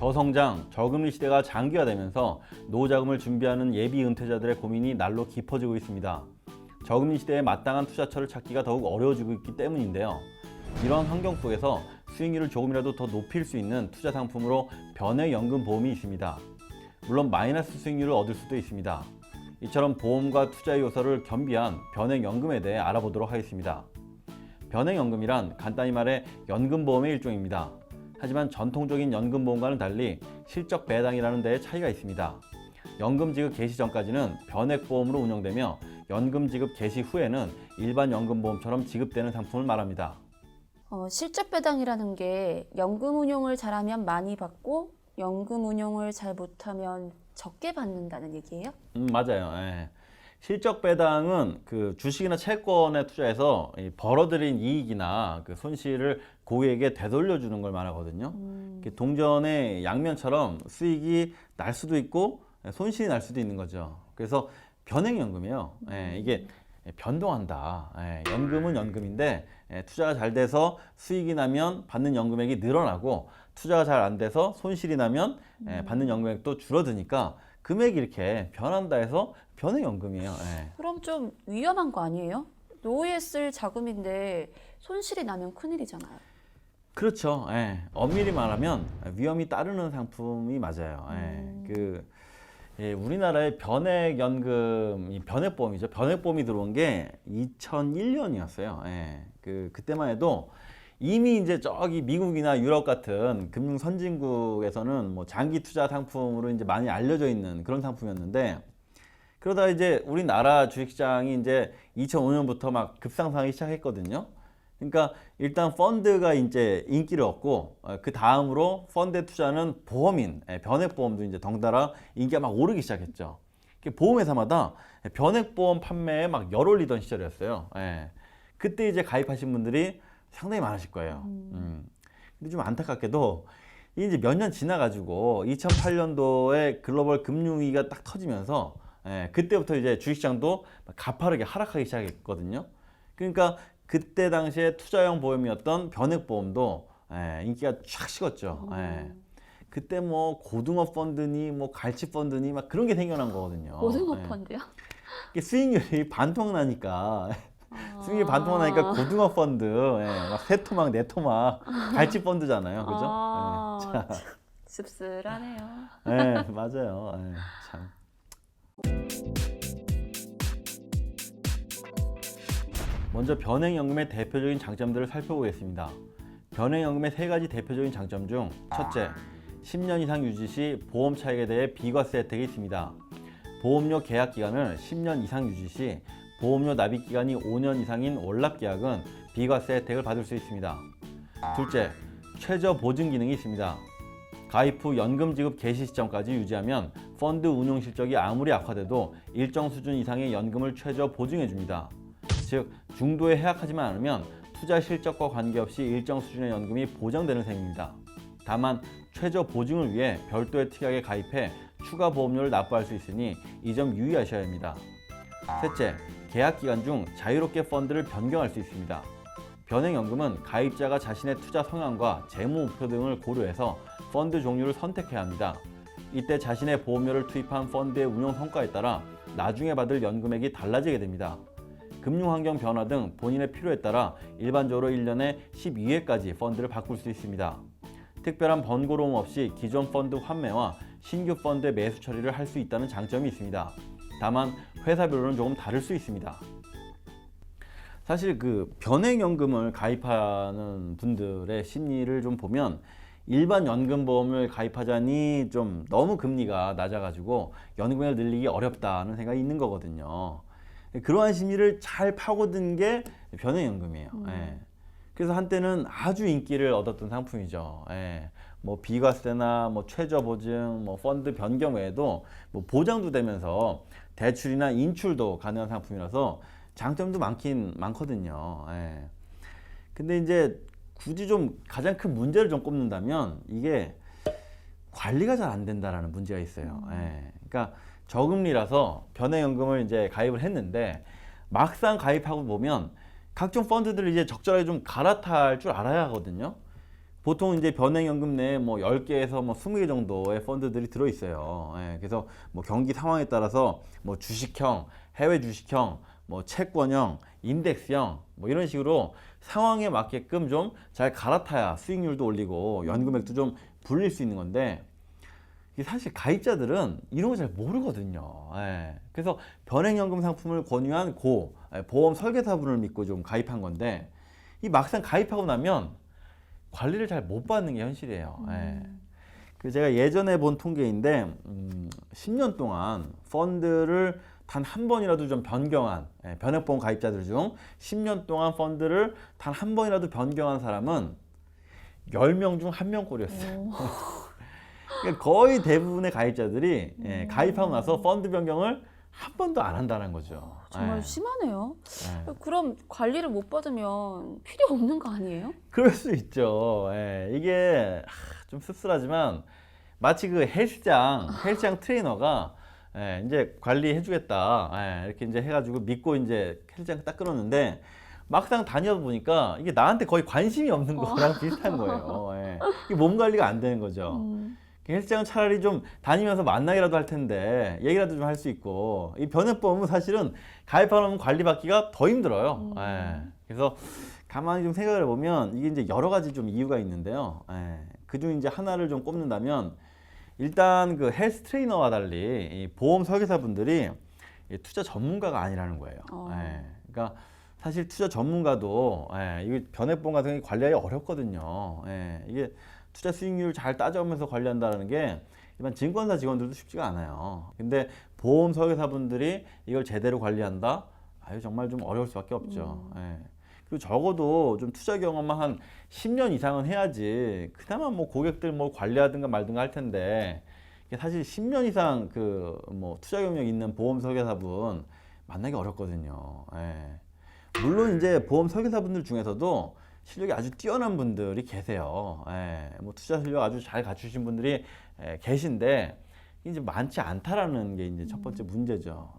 저성장, 저금리 시대가 장기화되면서 노후자금을 준비하는 예비 은퇴자들의 고민이 날로 깊어지고 있습니다. 저금리 시대에 마땅한 투자처를 찾기가 더욱 어려워지고 있기 때문인데요. 이런 환경 속에서 수익률을 조금이라도 더 높일 수 있는 투자 상품으로 변액연금보험이 있습니다. 물론 마이너스 수익률을 얻을 수도 있습니다. 이처럼 보험과 투자의 요소를 겸비한 변액연금에 대해 알아보도록 하겠습니다. 변액연금이란 간단히 말해 연금보험의 일종입니다. 하지만 전통적인 연금보험과는 달리 실적 배당이라는 데에 차이가 있습니다. 연금 지급 개시 전까지는 변액보험으로 운영되며 연금 지급 개시 후에는 일반 연금보험처럼 지급되는 상품을 말합니다. 실적 배당이라는 게 연금 운용을 잘하면 많이 받고 연금 운용을 잘 못하면 적게 받는다는 얘기예요? 맞아요. 예. 실적 배당은 그 주식이나 채권에 투자해서 벌어들인 이익이나 그 손실을 고객에게 되돌려 주는 걸 말하거든요. 동전의 양면처럼 수익이 날 수도 있고 손실이 날 수도 있는 거죠. 그래서 변액연금이에요. 이게 변동한다. 연금은 연금인데 투자가 잘 돼서 수익이 나면 받는 연금액이 늘어나고 투자가 잘 안 돼서 손실이 나면 받는 연금액도 줄어드니까 금액이 이렇게 변한다 해서 변액연금이에요. 그럼 좀 위험한 거 아니에요? 노후에 쓸 자금인데 손실이 나면 큰일이잖아요. 그렇죠. 엄밀히 말하면 위험이 따르는 상품이 맞아요. 우리나라의 변액연금, 변액보험이죠. 변액보험이 들어온 게 2001년이었어요. 그때만 해도 이미 이제 저기 미국이나 유럽 같은 금융 선진국에서는 뭐 장기 투자 상품으로 이제 많이 알려져 있는 그런 상품이었는데, 그러다 이제 우리나라 주식시장이 이제 2005년부터 막 급상승하기 시작했거든요. 그러니까 일단 펀드가 이제 인기를 얻고 그 다음으로 펀드에 투자하는 보험인 변액보험도 이제 덩달아 인기가 막 오르기 시작했죠. 보험회사마다 변액보험 판매에 막 열올리던 시절이었어요. 그때 이제 가입하신 분들이 상당히 많으실 거예요. 근데 좀 안타깝게도 이제 몇 년 지나가지고 2008년도에 글로벌 금융위기가 딱 터지면서 그때부터 이제 주식시장도 가파르게 하락하기 시작했거든요. 그러니까 그때 당시에 투자형 보험이었던 변액보험도 인기가 쫙 식었죠. 그때 뭐 고등어 펀드니 뭐 갈치 펀드니 막 그런 게 생겨난 거거든요. 고등어 펀드요? 수익률이 반토막 나니까 고등어 펀드, 막 세 토막, 네 토막, 갈치 펀드잖아요. 그죠? 참 씁쓸하네요. 맞아요. 참. 먼저 변액연금의 대표적인 장점들을 살펴보겠습니다. 변액연금의 세 가지 대표적인 장점 중 첫째, 10년 이상 유지 시 보험 차익에 대해 비과세 혜택이 있습니다. 보험료 계약 기간을 10년 이상 유지 시 보험료 납입 기간이 5년 이상인 월납 계약은 비과세 혜택을 받을 수 있습니다. 둘째, 최저 보증 기능이 있습니다. 가입 후 연금 지급 개시 시점까지 유지하면 펀드 운용 실적이 아무리 악화돼도 일정 수준 이상의 연금을 최저 보증해 줍니다. 즉, 중도에 해약하지만 않으면 투자 실적과 관계없이 일정 수준의 연금이 보장되는 셈입니다. 다만 최저 보증을 위해 별도의 특약에 가입해 추가 보험료를 납부할 수 있으니 이 점 유의하셔야 합니다. 셋째, 계약 기간 중 자유롭게 펀드를 변경할 수 있습니다. 변액연금은 가입자가 자신의 투자 성향과 재무 목표 등을 고려해서 펀드 종류를 선택해야 합니다. 이때 자신의 보험료를 투입한 펀드의 운용 성과에 따라 나중에 받을 연금액이 달라지게 됩니다. 금융환경 변화 등 본인의 필요에 따라 일반적으로 1년에 12회까지 펀드를 바꿀 수 있습니다. 특별한 번거로움 없이 기존 펀드 환매와 신규 펀드의 매수 처리를 할 수 있다는 장점이 있습니다. 다만 회사별로는 조금 다를 수 있습니다. 사실 그 변액연금을 가입하는 분들의 심리를 좀 보면 일반 연금보험을 가입하자니 좀 너무 금리가 낮아가지고 연금액을 늘리기 어렵다는 생각이 있는 거거든요. 그러한 심리를 잘 파고든 게 변액연금이에요. 그래서 한때는 아주 인기를 얻었던 상품이죠. 뭐 비과세나 뭐 최저 보증, 뭐 펀드 변경 외에도 뭐 보장도 되면서 대출이나 인출도 가능한 상품이라서 장점도 많긴 많거든요. 근데 이제 굳이 좀 가장 큰 문제를 좀 꼽는다면 이게 관리가 잘 안 된다라는 문제가 있어요. 그러니까 저금리라서 변액연금을 이제 가입을 했는데 막상 가입하고 보면 각종 펀드들을 이제 적절하게 좀 갈아탈 줄 알아야 하거든요. 보통 이제 변액연금 내에 뭐 10개에서 뭐 20개 정도의 펀드들이 들어 있어요. 예, 그래서 뭐 경기 상황에 따라서 뭐 주식형, 해외 주식형, 뭐 채권형, 인덱스형 뭐 이런 식으로 상황에 맞게끔 좀 잘 갈아타야 수익률도 올리고 연금액도 좀 불릴 수 있는 건데, 이게 사실 가입자들은 이런 거 잘 모르거든요. 예. 그래서 변액연금 상품을 권유한 보험 설계사분을 믿고 좀 가입한 건데, 이 막상 가입하고 나면 관리를 잘 못 받는 게 현실이에요. 예. 그 제가 예전에 본 통계인데 10년 동안 펀드를 단 한 번이라도 좀 변경한, 변액보험 가입자들 중 10년 동안 펀드를 단 한 번이라도 변경한 사람은 10명 중 1명꼴이었어요. 그러니까 거의 대부분의 가입자들이 가입하고 나서 펀드 변경을 한 번도 안 한다는 거죠. 정말 예. 심하네요. 예. 그럼 관리를 못 받으면 필요 없는 거 아니에요? 그럴 수 있죠. 예. 이게 좀 씁쓸하지만 마치 그 헬스장 트레이너가 이제 관리해주겠다, 이렇게 이제 해가지고 믿고 이제 헬스장 딱 끊었는데, 막상 다녀 보니까 이게 나한테 거의 관심이 없는 거랑 비슷한 거예요. 예. 이게 몸 관리가 안 되는 거죠. 헬스장은 차라리 좀 다니면서 만나기라도 할 텐데 얘기라도 좀 할 수 있고, 이 변액보험은 사실은 가입하려면 관리받기가 더 힘들어요. 예. 그래서 가만히 좀 생각을 해보면 이게 이제 여러 가지 좀 이유가 있는데요. 그중 이제 하나를 좀 꼽는다면, 일단 그 헬스 트레이너와 달리 이 보험 설계사분들이 이 투자 전문가가 아니라는 거예요. 그러니까 사실 투자 전문가도 이게 변액보험 같은 게 관리하기 어렵거든요. 이게 투자 수익률 잘 따져오면서 관리한다는 게 일반 증권사 직원들도 쉽지가 않아요. 근데 보험 설계사분들이 이걸 제대로 관리한다? 정말 좀 어려울 수밖에 없죠. 그리고 적어도 좀 투자 경험만 한 10년 이상은 해야지 그나마 뭐 고객들 뭐 관리하든가 말든가 할 텐데, 이게 사실 10년 이상 그 뭐 투자 경력 있는 보험 설계사분 만나기 어렵거든요. 물론 이제 보험 설계사분들 중에서도 실력이 아주 뛰어난 분들이 계세요. 뭐 투자 실력 아주 잘 갖추신 분들이 계신데, 이제 많지 않다라는 게 이제 첫 번째 문제죠.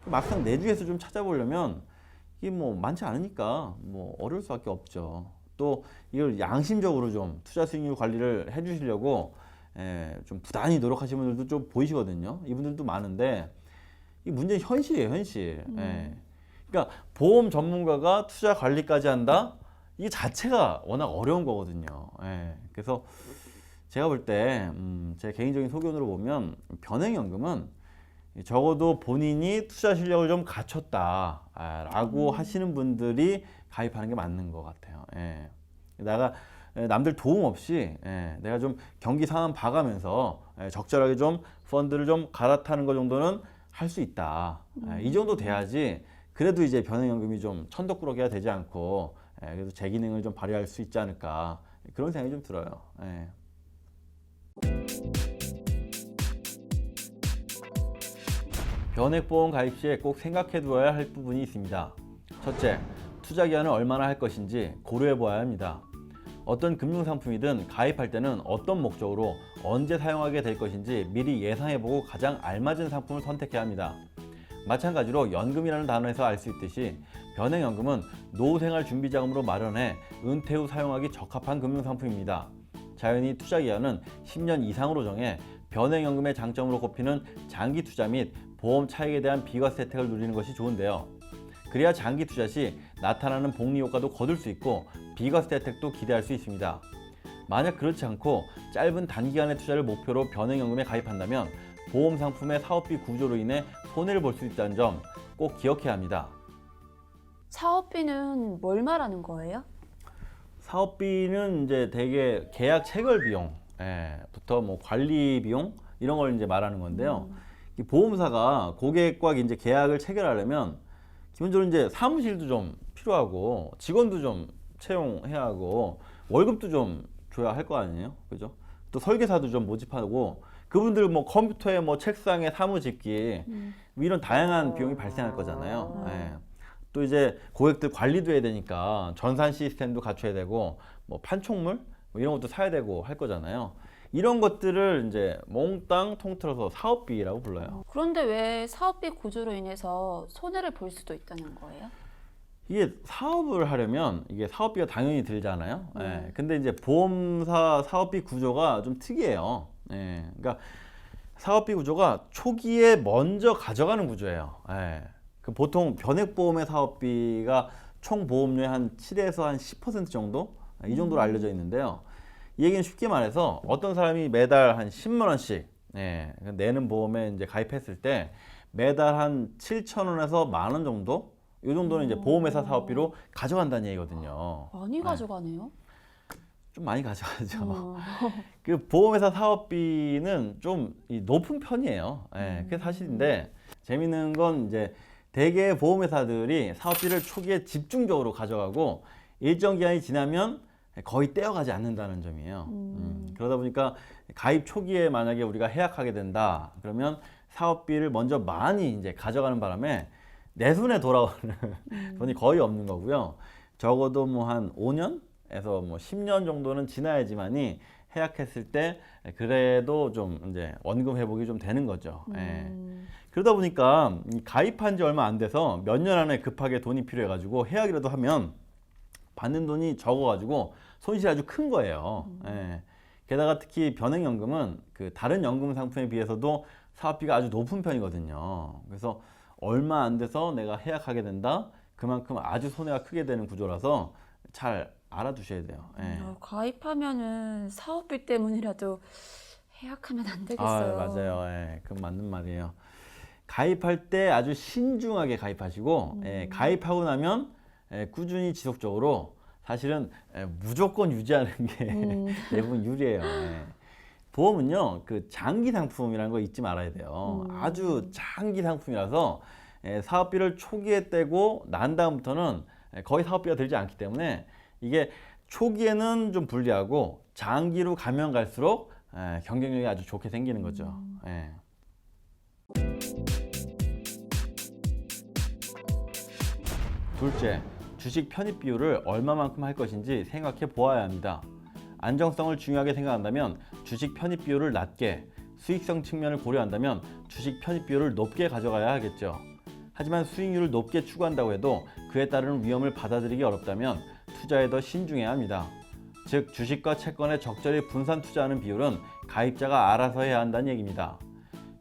막상 내 주에서 좀 찾아보려면 이게 뭐 많지 않으니까 뭐 어려울 수밖에 없죠. 또 이걸 양심적으로 좀 투자 수익률 관리를 해주시려고 좀 부단히 노력하시는 분들도 좀 보이시거든요. 이분들도 많은데, 이 문제는 현실이에요, 현실. 그러니까 보험 전문가가 투자 관리까지 한다? 이게 자체가 워낙 어려운 거거든요. 그래서 제가 볼 때 제 개인적인 소견으로 보면 변액연금은 적어도 본인이 투자 실력을 좀 갖췄다라고 하시는 분들이 가입하는 게 맞는 것 같아요. 내가 남들 도움 없이 내가 좀 경기 상황 봐가면서 적절하게 좀 펀드를 좀 갈아타는 것 정도는 할 수 있다. 이 정도 돼야지 그래도 이제 변액연금이 좀 천덕꾸러기가 되지 않고 그래도 제 기능을 좀 발휘할 수 있지 않을까, 그런 생각이 좀 들어요. 변액보험 가입 시에 꼭 생각해 두어야 할 부분이 있습니다. 첫째, 투자 기간을 얼마나 할 것인지 고려해 보아야 합니다. 어떤 금융상품이든 가입할 때는 어떤 목적으로 언제 사용하게 될 것인지 미리 예상해 보고 가장 알맞은 상품을 선택해야 합니다. 마찬가지로 연금이라는 단어에서 알 수 있듯이 변액연금은 노후생활 준비자금으로 마련해 은퇴 후 사용하기 적합한 금융상품입니다. 자연히 투자 기간은 10년 이상으로 정해 변액연금의 장점으로 꼽히는 장기 투자 및 보험 차익에 대한 비과세 혜택을 누리는 것이 좋은데요. 그래야 장기 투자 시 나타나는 복리 효과도 거둘 수 있고 비과세 혜택도 기대할 수 있습니다. 만약 그렇지 않고 짧은 단기간의 투자를 목표로 변액연금에 가입한다면 보험 상품의 사업비 구조로 인해 손해를 볼 수 있다는 점 꼭 기억해야 합니다. 사업비는 뭘 말하는 거예요? 사업비는 이제 대개 계약 체결 비용부터 뭐 관리 비용 이런 걸 이제 말하는 건데요. 이 보험사가 고객과 이제 계약을 체결하려면 기본적으로 이제 사무실도 좀 필요하고 직원도 좀 채용해야 하고 월급도 좀 줘야 할 거 아니에요, 그죠? 또 설계사도 좀 모집하고, 그분들 뭐 컴퓨터에 뭐 책상에 사무집기 뭐 이런 다양한 비용이 발생할 거잖아요. 또 이제 고객들 관리도 해야 되니까 전산 시스템도 갖춰야 되고 뭐 판촉물 뭐 이런 것도 사야 되고 할 거잖아요. 이런 것들을 이제 몽땅 통틀어서 사업비라고 불러요. 그런데 왜 사업비 구조로 인해서 손해를 볼 수도 있다는 거예요? 이게 사업을 하려면 이게 사업비가 당연히 들잖아요. 네. 예. 근데 이제 보험사 사업비 구조가 좀 특이해요. 예. 그러니까 사업비 구조가 초기에 먼저 가져가는 구조예요. 예. 그 보통 변액보험의 사업비가 총 보험료의 한 7에서 한 10% 정도? 이 정도로 알려져 있는데요. 이 얘기는 쉽게 말해서 어떤 사람이 매달 한 10만 원씩 예, 내는 보험에 이제 가입했을 때 매달 한 7천 원에서 1만 원 정도? 이 정도는 이제 보험회사 사업비로 가져간다는 얘기거든요. 많이 가져가네요. 좀 많이 가져가죠. 어. 그 보험회사 사업비는 좀 이 높은 편이에요. 예, 그게 사실인데 재밌는 건 이제 대개 보험회사들이 사업비를 초기에 집중적으로 가져가고 일정 기간이 지나면 거의 떼어가지 않는다는 점이에요. 그러다 보니까 가입 초기에 만약에 우리가 해약하게 된다 그러면 사업비를 먼저 많이 이제 가져가는 바람에 내 손에 돌아오는 돈이 거의 없는 거고요. 적어도 뭐 한 5년에서 뭐 10년 정도는 지나야지만이 해약했을 때 그래도 좀 이제 원금 회복이 좀 되는 거죠. 예. 그러다 보니까 이 가입한 지 얼마 안 돼서 몇 년 안에 급하게 돈이 필요해가지고 해약이라도 하면 받는 돈이 적어가지고 손실이 아주 큰 거예요. 예. 게다가 특히 변액연금은 그 다른 연금 상품에 비해서도 사업비가 아주 높은 편이거든요. 그래서 얼마 안 돼서 내가 해약하게 된다? 그만큼 아주 손해가 크게 되는 구조라서 잘 알아두셔야 돼요. 예. 가입하면은 사업비 때문이라도 해약하면 안 되겠어요. 맞아요. 예. 그건 맞는 말이에요. 가입할 때 아주 신중하게 가입하시고 가입하고 나면 꾸준히 지속적으로 사실은 무조건 유지하는 게 대부분 유리해요. 예. 보험은요, 그 장기 상품이라는 거 잊지 말아야 돼요. 아주 장기 상품이라서 사업비를 초기에 떼고 난 다음부터는 거의 사업비가 들지 않기 때문에 이게 초기에는 좀 불리하고 장기로 가면 갈수록 경쟁력이 아주 좋게 생기는 거죠. 예. 둘째, 주식 편입 비율을 얼마만큼 할 것인지 생각해 보아야 합니다. 안정성을 중요하게 생각한다면 주식 편입 비율을 낮게, 수익성 측면을 고려한다면 주식 편입 비율을 높게 가져가야 하겠죠. 하지만 수익률을 높게 추구한다고 해도 그에 따르는 위험을 받아들이기 어렵다면 투자에 더 신중해야 합니다. 즉, 주식과 채권에 적절히 분산 투자하는 비율은 가입자가 알아서 해야 한다는 얘기입니다.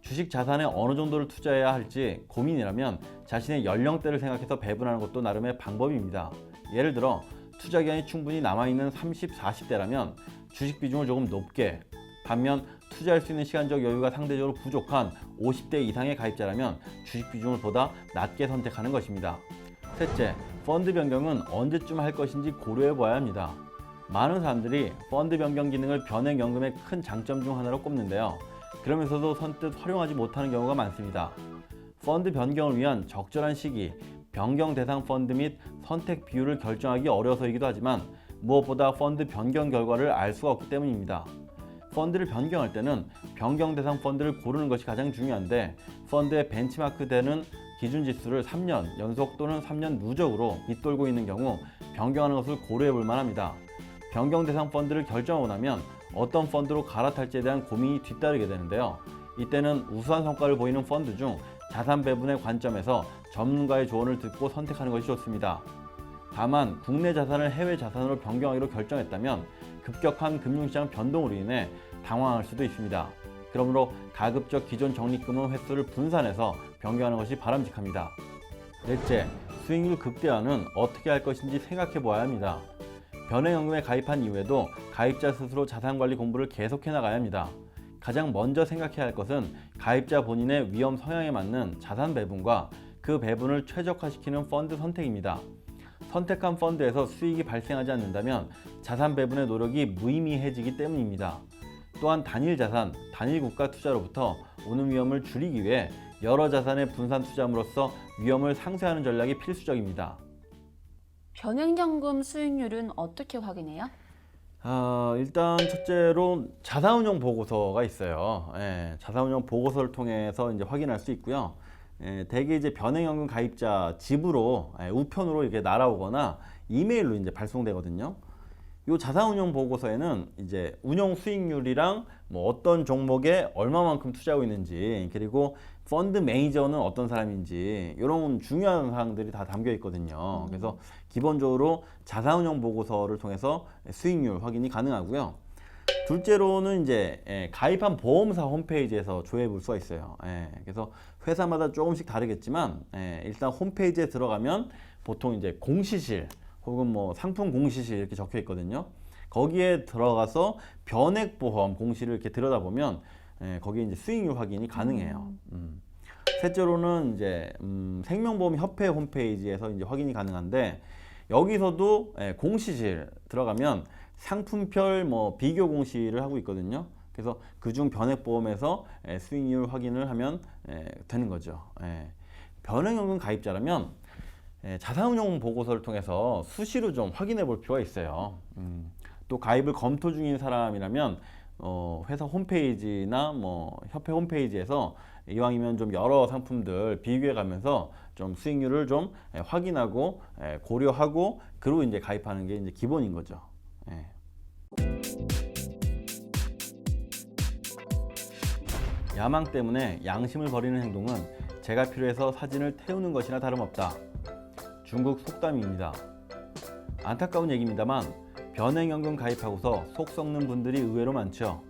주식 자산에 어느 정도를 투자해야 할지 고민이라면 자신의 연령대를 생각해서 배분하는 것도 나름의 방법입니다. 예를 들어 투자 기간이 충분히 남아있는 30, 40대라면 주식 비중을 조금 높게, 반면 투자할 수 있는 시간적 여유가 상대적으로 부족한 50대 이상의 가입자라면 주식 비중을 보다 낮게 선택하는 것입니다. 셋째, 펀드 변경은 언제쯤 할 것인지 고려해 봐야 합니다. 많은 사람들이 펀드 변경 기능을 변액연금의 큰 장점 중 하나로 꼽는데요. 그러면서도 선뜻 활용하지 못하는 경우가 많습니다. 펀드 변경을 위한 적절한 시기, 변경 대상 펀드 및 선택 비율을 결정하기 어려서이기도 하지만 무엇보다 펀드 변경 결과를 알 수가 없기 때문입니다. 펀드를 변경할 때는 변경 대상 펀드를 고르는 것이 가장 중요한데 펀드의 벤치마크 되는 기준 지수를 3년 연속 또는 3년 누적으로 밑돌고 있는 경우 변경하는 것을 고려해 볼 만합니다. 변경 대상 펀드를 결정하고 나면 어떤 펀드로 갈아탈지에 대한 고민이 뒤따르게 되는데요. 이때는 우수한 성과를 보이는 펀드 중 자산 배분의 관점에서 전문가의 조언을 듣고 선택하는 것이 좋습니다. 다만 국내 자산을 해외 자산으로 변경하기로 결정했다면 급격한 금융시장 변동으로 인해 당황할 수도 있습니다. 그러므로 가급적 기존 적립금은 횟수를 분산해서 변경하는 것이 바람직합니다. 넷째, 수익률 극대화는 어떻게 할 것인지 생각해 보아야 합니다. 변액연금에 가입한 이후에도 가입자 스스로 자산관리 공부를 계속해 나가야 합니다. 가장 먼저 생각해야 할 것은 가입자 본인의 위험 성향에 맞는 자산 배분과 그 배분을 최적화시키는 펀드 선택입니다. 선택한 펀드에서 수익이 발생하지 않는다면 자산 배분의 노력이 무의미해지기 때문입니다. 또한 단일 자산, 단일 국가 투자로부터 오는 위험을 줄이기 위해 여러 자산의 분산 투자함으로써 위험을 상쇄하는 전략이 필수적입니다. 변액연금 수익률은 어떻게 확인해요? 일단 첫째로 자산운용 보고서가 있어요. 자산운용 보고서를 통해서 이제 확인할 수 있고요. 대개 이제 변액연금 가입자 집으로 우편으로 이렇게 날아오거나 이메일로 이제 발송되거든요. 이 자산운용 보고서에는 이제 운용 수익률이랑 뭐 어떤 종목에 얼마만큼 투자하고 있는지, 그리고 펀드 매니저는 어떤 사람인지 이런 중요한 사항들이 다 담겨 있거든요. 그래서 기본적으로 자산운용 보고서를 통해서 수익률 확인이 가능하고요. 둘째로는 이제 가입한 보험사 홈페이지에서 조회해 볼 수가 있어요. 그래서 회사마다 조금씩 다르겠지만 일단 홈페이지에 들어가면 보통 이제 공시실 혹은 뭐 상품 공시실 이렇게 적혀 있거든요. 거기에 들어가서 변액보험 공시를 이렇게 들여다보면 거기에 이제 수익률 확인이 가능해요. 셋째로는 이제 생명보험 협회 홈페이지에서 이제 확인이 가능한데, 여기서도 공시실 들어가면 상품별 뭐 비교 공시를 하고 있거든요. 그래서 그중 변액보험에서 수익률 확인을 하면 되는 거죠. 변액연금 가입자라면 자산운용 보고서를 통해서 수시로 좀 확인해 볼 필요가 있어요. 또 가입을 검토 중인 사람이라면 회사 홈페이지나 뭐 협회 홈페이지에서 이왕이면 좀 여러 상품들 비교해 가면서 좀 수익률을 좀 확인하고 고려하고 그리고 이제 가입하는 게 이제 기본인 거죠. 야망 때문에 양심을 버리는 행동은 제가 필요해서 사진을 태우는 것이나 다름없다. 중국 속담입니다. 안타까운 얘기입니다만 변액연금 가입하고서 속 썩는 분들이 의외로 많죠.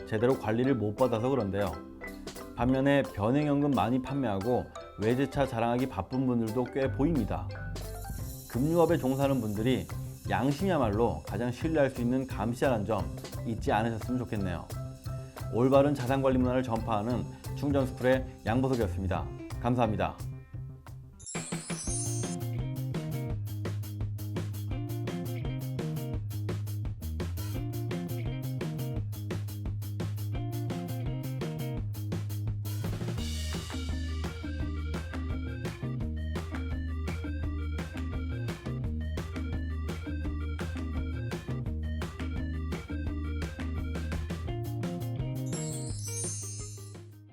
제대로 관리를 못 받아서 그런데요. 반면에 변액연금 많이 판매하고 외제차 자랑하기 바쁜 분들도 꽤 보입니다. 금융업에 종사하는 분들이 양심이야말로 가장 신뢰할 수 있는 감시자라는 점 잊지 않으셨으면 좋겠네요. 올바른 자산관리 문화를 전파하는 충전스쿨의 양보석이었습니다. 감사합니다.